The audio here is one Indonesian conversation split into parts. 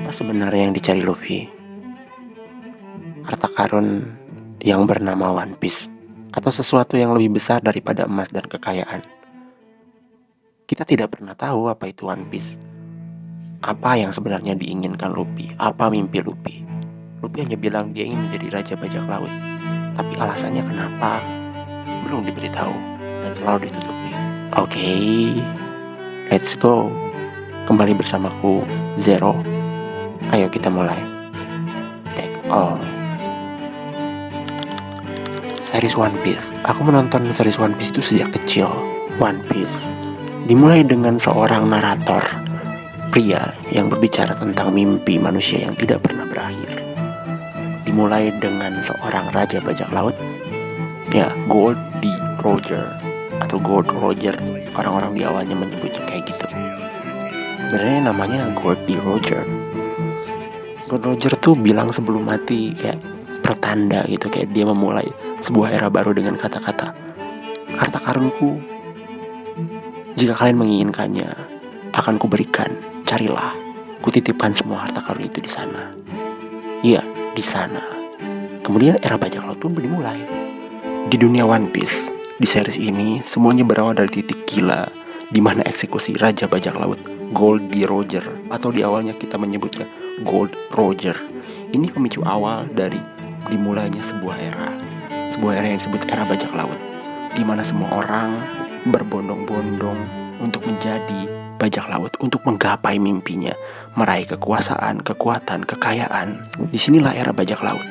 Apa sebenarnya yang dicari Luffy? Harta karun yang bernama One Piece, atau sesuatu yang lebih besar daripada emas dan kekayaan? Kita tidak pernah tahu apa itu One Piece. Apa yang sebenarnya diinginkan Luffy? Apa mimpi Luffy? Luffy hanya bilang dia ingin menjadi raja bajak laut. Tapi alasannya kenapa belum diberitahu dan selalu ditutupi. Oke, let's go. Kembali bersamaku, Zero. Ayo kita mulai. Take all. Series One Piece. Aku menonton series One Piece itu sejak kecil. One Piece dimulai dengan seorang narator, pria yang berbicara tentang mimpi manusia yang tidak pernah berakhir. Dimulai dengan seorang raja bajak laut, ya, Goldie Roger atau Gold Roger. Orang-orang di awalnya menyebutnya kayak gitu. Sebenarnya namanya Goldie Roger. Gold Roger tuh bilang sebelum mati kayak pertanda gitu, kayak dia memulai sebuah era baru dengan kata-kata, harta karunku, jika kalian menginginkannya, akan kuberikan. Carilah, kutitipkan semua harta karun itu di sana. Iya, di sana. Kemudian era bajak laut pun dimulai. Di dunia One Piece, di series ini semuanya berawal dari titik gila di mana eksekusi raja bajak laut Goldie Roger, atau di awalnya kita menyebutnya Gold Roger. Ini pemicu awal dari dimulainya sebuah era yang disebut era bajak laut, di mana semua orang berbondong-bondong untuk menjadi bajak laut, untuk menggapai mimpinya, meraih kekuasaan, kekuatan, kekayaan. Disinilah era bajak laut.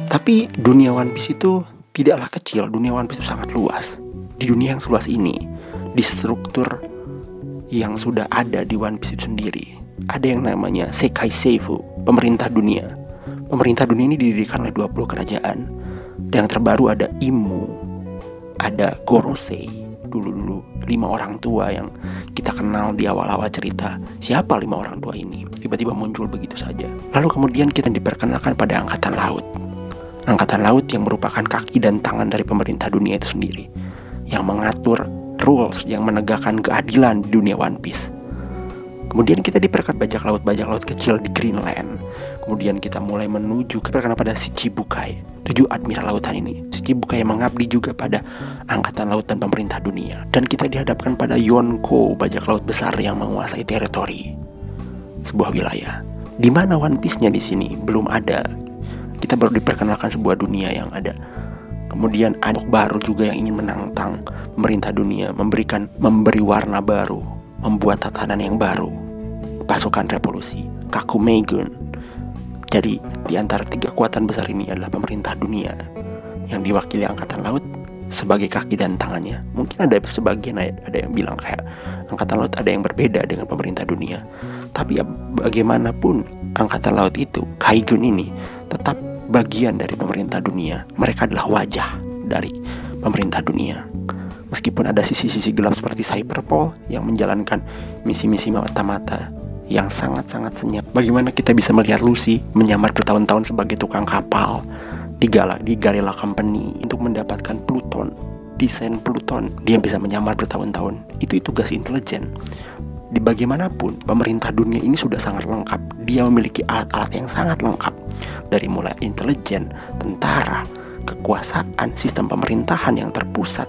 Tapi dunia One Piece itu tidaklah kecil. Dunia One Piece itu sangat luas. Di dunia yang seluas ini, di struktur yang sudah ada di One Piece itu sendiri, ada yang namanya Sekai Seifu, pemerintah dunia. Pemerintah dunia ini didirikan oleh 20 kerajaan. Yang terbaru ada Imu, ada Gorosei, dulu 5 orang tua yang kita kenal di awal-awal cerita. Siapa 5 orang tua ini? Tiba-tiba muncul begitu saja. Lalu kemudian kita diperkenalkan pada Angkatan Laut. Angkatan Laut yang merupakan kaki dan tangan dari pemerintah dunia itu sendiri, yang mengatur rules, yang menegakkan keadilan di dunia One Piece. Kemudian kita diperkenalkan bajak laut kecil di Greenland. Kemudian kita mulai menuju kepada Shichibukai, 7 admiral lautan ini. Shichibukai mengabdi juga pada Angkatan Laut dan pemerintah dunia. Dan kita dihadapkan pada Yonko, bajak laut besar yang menguasai teritori sebuah wilayah, di mana One Piece-nya di sini belum ada. Kita baru diperkenalkan sebuah dunia yang ada. Kemudian ada baru juga yang ingin menantang pemerintah dunia, memberi warna baru, membuat tatanan yang baru. Pasukan revolusi, Kakumegun. Jadi di antara 3 kekuatan besar ini adalah pemerintah dunia yang diwakili Angkatan Laut sebagai kaki dan tangannya. Mungkin ada sebagian ada yang bilang kayak Angkatan Laut ada yang berbeda dengan pemerintah dunia. Tapi ya bagaimanapun Angkatan Laut itu, Kaigun ini tetap bagian dari pemerintah dunia. Mereka adalah wajah dari pemerintah dunia. Meskipun ada sisi-sisi gelap seperti Cyberpol yang menjalankan misi-misi mata-mata yang sangat-sangat senyap. Bagaimana kita bisa melihat Lucy menyamar bertahun-tahun sebagai tukang kapal di Garilla Company untuk mendapatkan Pluton, desain Pluton. Dia bisa menyamar bertahun-tahun. Itu tugas intelijen. Di bagaimanapun pemerintah dunia ini sudah sangat lengkap. Dia memiliki alat-alat yang sangat lengkap, dari mulai intelijen, tentara, kekuasaan, sistem pemerintahan yang terpusat.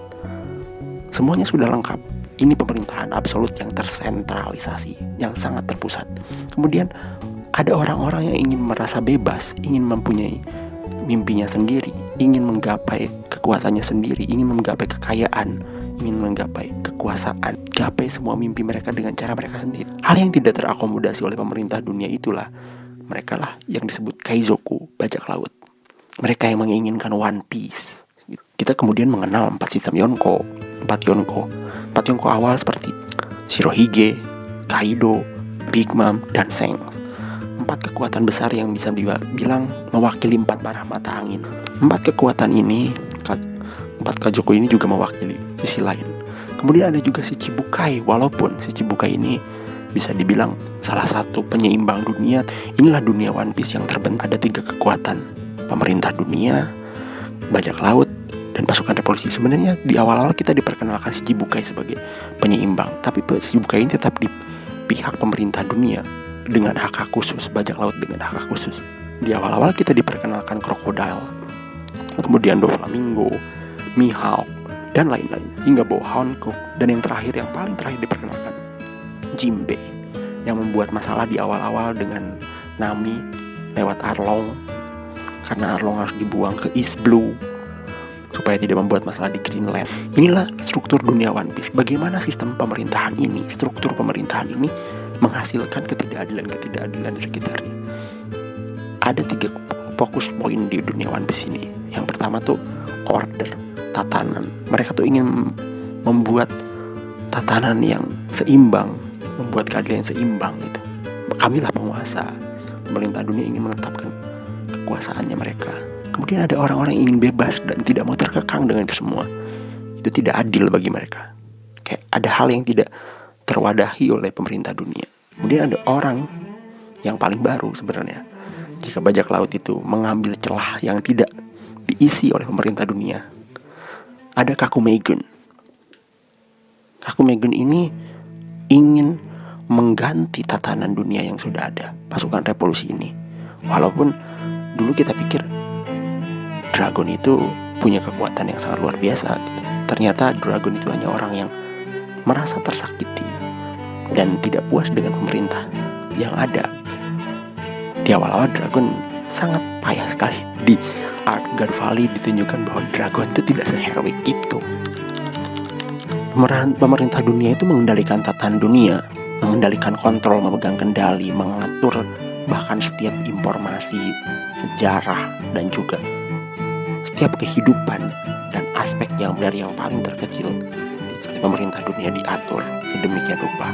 Semuanya sudah lengkap. Ini pemerintahan absolut yang tersentralisasi, yang sangat terpusat. Kemudian ada orang-orang yang ingin merasa bebas, ingin mempunyai mimpinya sendiri, ingin menggapai kekuatannya sendiri, ingin menggapai kekayaan, ingin menggapai kekuasaan, gapai semua mimpi mereka dengan cara mereka sendiri. Hal yang tidak terakomodasi oleh pemerintah dunia itulah mereka lah yang disebut Kaizoku, bajak laut. Mereka yang menginginkan One Piece. Kita kemudian mengenal 4 sistem Yonko. 4 Yonko awal seperti Shirohige, Kaido, Big Mom, dan Shanks. 4 kekuatan besar yang bisa dibilang mewakili 4 arah mata angin. 4 kekuatan ini, 4 Kaizoku ini juga mewakili sisi lain. Kemudian ada juga Shichibukai. Walaupun Shichibukai ini bisa dibilang salah satu penyeimbang dunia. Inilah dunia One Piece yang terbentuk. Ada 3 kekuatan: pemerintah dunia, bajak laut, dan pasukan revolusi. Sebenarnya di awal-awal kita diperkenalkan Shichibukai sebagai penyeimbang, tapi Shichibukai ini tetap di pihak pemerintah dunia. dengan hak-hak khusus, bajak laut dengan hak-hak khusus. Di awal-awal kita diperkenalkan krokodil, kemudian Doflamingo, Mihawk, dan lain-lain, hingga bawah Hancock, dan yang paling terakhir diperkenalkan Jinbe, yang membuat masalah di awal-awal dengan Nami lewat Arlong, karena Arlong harus dibuang ke East Blue supaya tidak membuat masalah di Greenland. Inilah struktur dunia One Piece. Bagaimana sistem pemerintahan ini, struktur pemerintahan ini menghasilkan ketidakadilan di sekitarnya. Ada 3 fokus poin di dunia One Piece ini. Yang pertama tuh order, tatanan. Mereka tuh ingin membuat tatanan yang seimbang, membuat keadilan yang seimbang gitu. Kamilah penguasa. Pemerintah dunia ingin menetapkan kekuasaannya mereka. Kemudian ada orang-orang yang ingin bebas dan tidak mau terkekang dengan itu semua. Itu tidak adil bagi mereka. Kayak ada hal yang tidak terwadahi oleh pemerintah dunia. Kemudian ada orang yang paling baru sebenarnya. Jika bajak laut itu mengambil celah yang tidak diisi oleh pemerintah dunia, ada Kakumegun. Kakumegun ini ingin mengganti tatanan dunia yang sudah ada, pasukan revolusi ini. Walaupun dulu kita pikir Dragon itu punya kekuatan yang sangat luar biasa gitu. Ternyata Dragon itu hanya orang yang merasa tersakiti dan tidak puas dengan pemerintah yang ada. Di awal-awal Dragon sangat payah sekali. Di Arc God Valley ditunjukkan bahwa Dragon itu tidak seheroik itu. Pemerintah dunia itu mengendalikan tatanan dunia, mengendalikan kontrol, memegang kendali, mengatur bahkan setiap informasi, sejarah, dan juga setiap kehidupan dan aspek yang dari yang paling terkecil sampai pemerintah dunia diatur sedemikian rupa.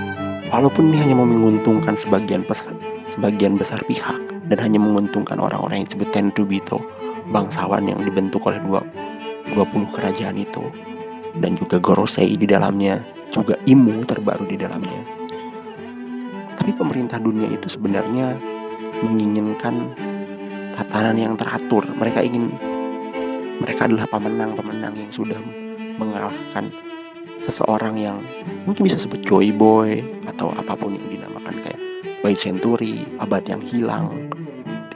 Walaupun ini hanya menguntungkan sebagian besar pihak dan hanya menguntungkan orang-orang yang disebut Tenryubito, bangsawan yang dibentuk oleh 20 kerajaan itu, dan juga Gorosei di dalamnya, juga Imu terbaru di dalamnya. Tapi pemerintah dunia itu sebenarnya menginginkan tatanan yang teratur. Mereka adalah pemenang yang sudah mengalahkan seseorang yang mungkin bisa sebut Joy Boy atau apapun yang dinamakan, kayak White Century, abad yang hilang,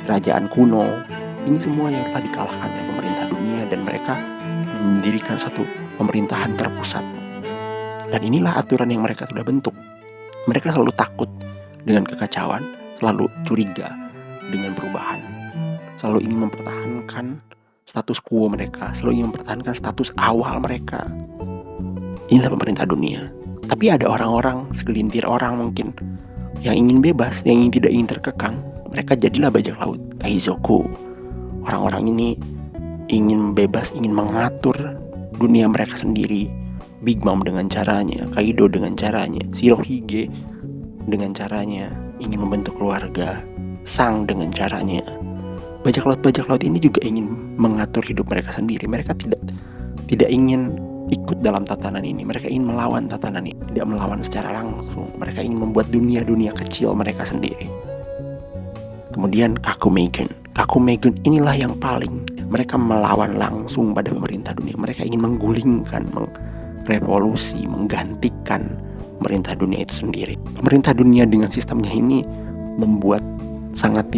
kerajaan kuno. Ini semua yang telah dikalahkan oleh pemerintah dunia dan mereka mendirikan satu pemerintahan terpusat. Dan inilah aturan yang mereka sudah bentuk. Mereka selalu takut dengan kekacauan, selalu curiga dengan perubahan, selalu ingin mempertahankan status quo mereka, selalu ingin mempertahankan status awal mereka. Inilah pemerintah dunia. Tapi ada orang-orang, segelintir orang mungkin, yang ingin bebas, yang tidak ingin terkekang. Mereka jadilah bajak laut, Kaizoku. Orang-orang ini ingin bebas, ingin mengatur dunia mereka sendiri. Big Mom dengan caranya, Kaido dengan caranya, Shirohige dengan caranya, ingin membentuk keluarga, Sang dengan caranya. Bajak laut ini juga ingin mengatur hidup mereka sendiri. Mereka tidak ingin ikut dalam tatanan ini. Mereka ingin melawan tatanan ini, tidak melawan secara langsung. Mereka ingin membuat dunia kecil mereka sendiri. Kemudian Kakumegun inilah yang paling mereka melawan langsung pada pemerintah dunia. Mereka ingin menggulingkan, revolusi, menggantikan pemerintah dunia itu sendiri. Pemerintah dunia dengan sistemnya ini membuat sangat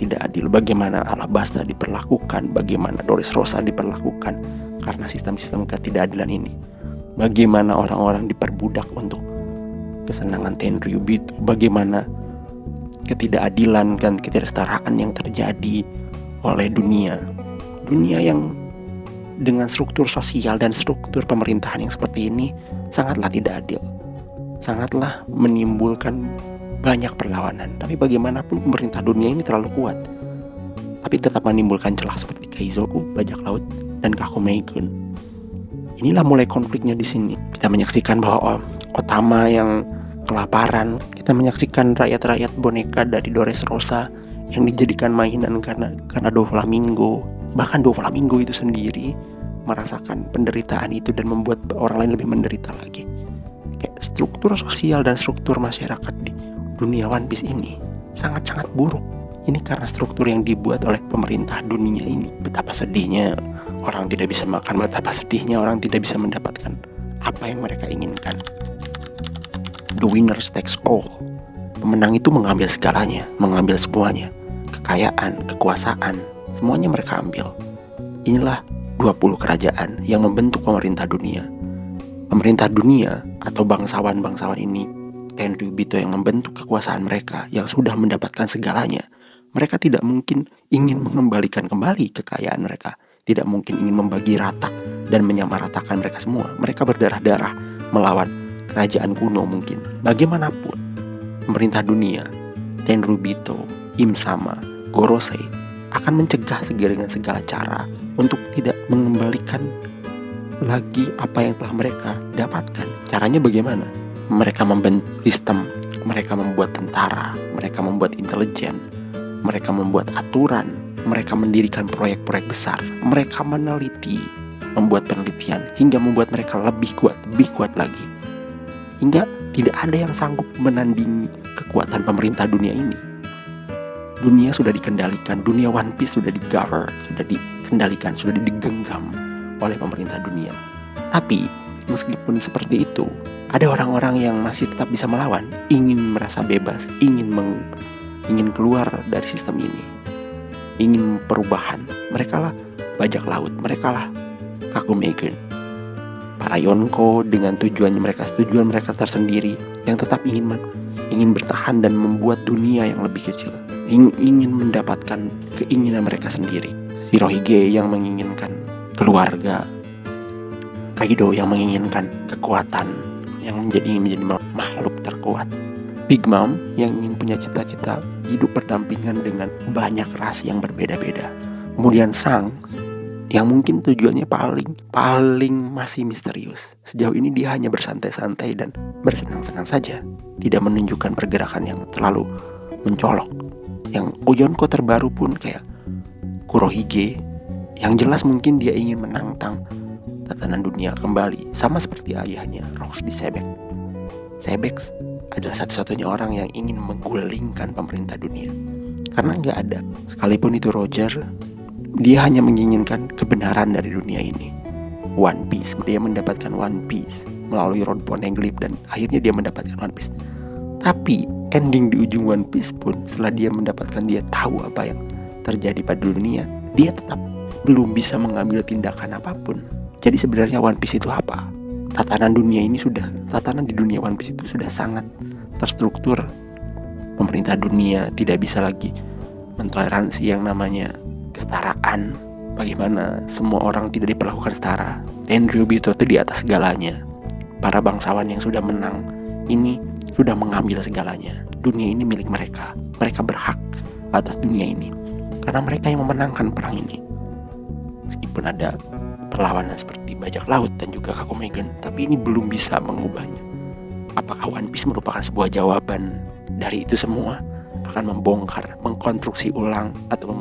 tidak adil. Bagaimana Alabasta diperlakukan, bagaimana Dressrosa diperlakukan karena sistem-sistem ketidakadilan ini. Bagaimana orang-orang diperbudak untuk kesenangan Tenryubito, bagaimana ketidakadilan dan ketidaksetaraan yang terjadi oleh dunia yang dengan struktur sosial dan struktur pemerintahan yang seperti ini sangatlah tidak adil, sangatlah menimbulkan banyak perlawanan. Tapi bagaimanapun pemerintah dunia ini terlalu kuat, tapi tetap menimbulkan celah seperti Kaizoku, bajak laut, dan Kakumegun. Inilah mulai konfliknya di sini. Kita menyaksikan bahwa Otama yang kelaparan, kita menyaksikan rakyat-rakyat boneka dari Dressrosa yang dijadikan mainan karena Doflamingo. Bahkan Doflamingo itu sendiri merasakan penderitaan itu dan membuat orang lain lebih menderita lagi. Kayak struktur sosial dan struktur masyarakat di dunia One Piece ini sangat-sangat buruk. Ini karena struktur yang dibuat oleh pemerintah dunia ini. Betapa sedihnya orang tidak bisa makan, betapa sedihnya orang tidak bisa mendapatkan apa yang mereka inginkan. The winners takes all. Pemenang itu mengambil segalanya, mengambil semuanya. Kekayaan, kekuasaan, semuanya mereka ambil. Inilah 20 kerajaan yang membentuk pemerintah dunia. Pemerintah dunia atau bangsawan-bangsawan ini, Tenryubito yang membentuk kekuasaan mereka yang sudah mendapatkan segalanya. Mereka tidak mungkin ingin mengembalikan kembali kekayaan mereka. Tidak mungkin ingin membagi rata dan menyamaratakan mereka semua. Mereka berdarah-darah melawan kerajaan kuno mungkin. Bagaimanapun, pemerintah dunia, Tenryubito, Im-sama, Gorosei akan mencegah dengan segala cara untuk tidak mengembalikan lagi apa yang telah mereka dapatkan. Caranya bagaimana? Mereka membentuk sistem, mereka membuat tentara, mereka membuat intelijen, mereka membuat aturan, mereka mendirikan proyek-proyek besar, mereka meneliti, membuat penelitian hingga membuat mereka lebih kuat lagi. Hingga tidak ada yang sanggup menandingi kekuatan pemerintah dunia ini. Dunia sudah dikendalikan, dunia One Piece sudah sudah dikendalikan, sudah digenggam oleh pemerintah dunia. Tapi meskipun seperti itu, ada orang-orang yang masih tetap bisa melawan, ingin merasa bebas, ingin keluar dari sistem ini, ingin perubahan. Mereka lah bajak laut, mereka lah Kakumegen, para Yonko dengan tujuan mereka tersendiri yang tetap ingin bertahan dan membuat dunia yang lebih kecil, ingin mendapatkan keinginan mereka sendiri. Shirohige yang menginginkan keluarga, Kaido yang menginginkan kekuatan, yang menjadi makhluk terkuat, Big Mom yang ingin punya cita-cita hidup berdampingan dengan banyak ras yang berbeda-beda. Kemudian Sang yang mungkin tujuannya paling masih misterius. Sejauh ini dia hanya bersantai-santai dan bersenang-senang saja, tidak menunjukkan pergerakan yang terlalu mencolok. Yang Yonko terbaru pun kayak Kurohige, yang jelas mungkin dia ingin menantang tatanan dunia kembali, sama seperti ayahnya Roxy Sebek. Sebek adalah satu-satunya orang yang ingin menggulingkan pemerintah dunia, karena nggak ada sekalipun itu Roger. Dia hanya menginginkan kebenaran dari dunia ini, One Piece. Dia mendapatkan One Piece melalui Rod Poneglyph dan akhirnya dia mendapatkan One Piece. Tapi ending di ujung One Piece pun, setelah dia mendapatkan, dia tahu apa yang terjadi pada dunia, dia tetap belum bisa mengambil tindakan apapun. Jadi sebenarnya One Piece itu apa? Tatanan di dunia One Piece itu sudah sangat terstruktur. Pemerintah dunia tidak bisa lagi mentoleransi yang namanya kesetaraan. Bagaimana semua orang tidak diperlakukan setara. Tenryubito itu di atas segalanya. Para bangsawan yang sudah menang ini sudah mengambil segalanya. Dunia ini milik mereka. Mereka berhak atas dunia ini karena mereka yang memenangkan perang ini. Meskipun ada perlawanan seperti bajak laut dan juga Kakumegen, tapi ini belum bisa mengubahnya. Apakah One Piece merupakan sebuah jawaban dari itu semua? Akan membongkar, mengkonstruksi ulang, atau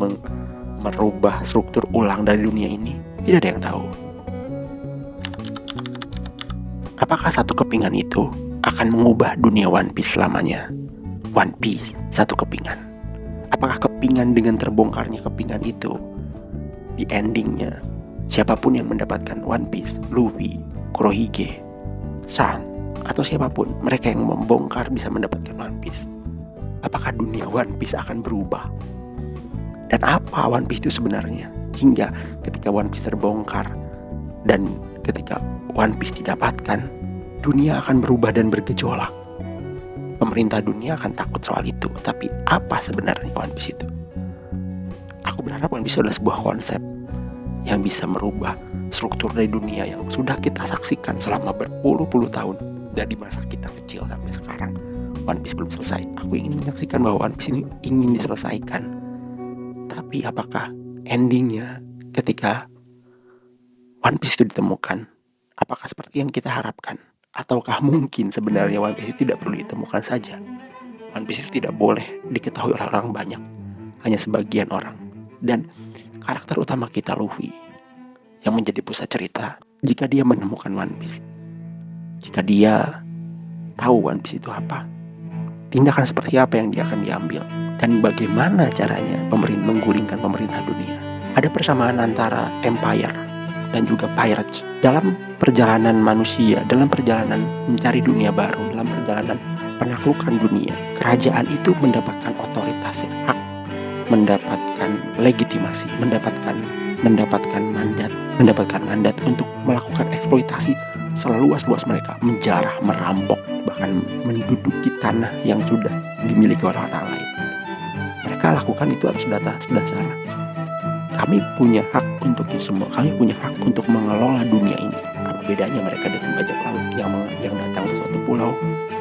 merubah struktur ulang dari dunia ini? Tidak ada yang tahu. Apakah satu kepingan itu akan mengubah dunia One Piece selamanya? One Piece, satu kepingan. Apakah kepingan dengan terbongkarnya kepingan itu, di endingnya siapapun yang mendapatkan One Piece, Luffy, Kurohige, Sang, atau siapapun, mereka yang membongkar bisa mendapatkan One Piece? Apakah dunia One Piece akan berubah? Dan apa One Piece itu sebenarnya? Hingga ketika One Piece terbongkar dan ketika One Piece didapatkan, dunia akan berubah dan bergejolak. Pemerintah dunia akan takut soal itu. Tapi apa sebenarnya One Piece itu? Aku berharap One Piece adalah sebuah konsep yang bisa merubah struktur dari dunia yang sudah kita saksikan selama berpuluh-puluh tahun. Dari masa kita kecil sampai sekarang, One Piece belum selesai. Aku ingin menyaksikan bahwa One Piece ini ingin diselesaikan. Tapi apakah endingnya ketika One Piece itu ditemukan, apakah seperti yang kita harapkan? Ataukah mungkin sebenarnya One Piece itu tidak perlu ditemukan saja? One Piece itu tidak boleh diketahui oleh orang banyak, hanya sebagian orang. Dan karakter utama kita, Luffy, yang menjadi pusat cerita, jika dia menemukan One Piece, jika dia tahu One Piece itu apa, tindakan seperti apa yang dia akan diambil, dan bagaimana caranya menggulingkan pemerintah dunia. Ada persamaan antara Empire dan juga Pirates dalam perjalanan manusia, dalam perjalanan mencari dunia baru, dalam perjalanan penaklukan dunia, kerajaan itu mendapatkan otoritas, hak, mendapatkan legitimasi, mendapatkan mandat untuk melakukan eksploitasi seluas-luas mereka, menjarah, merampok, bahkan menduduki tanah yang sudah dimiliki orang-orang lain. Mereka lakukan itu atas dasar kami punya hak untuk itu semua, kami punya hak untuk mengelola dunia ini. Apa bedanya mereka dengan bajak laut yang datang ke suatu pulau,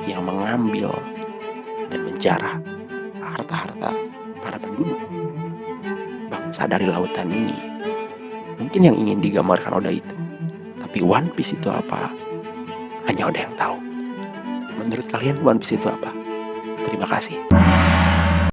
yang mengambil dan menjarah harta-harta para penduduk bangsa dari lautan ini? Mungkin yang ingin digambarkan Oda itu, tapi One Piece itu apa? Hanya Oda yang tahu. Menurut kalian One Piece itu apa? Terima kasih.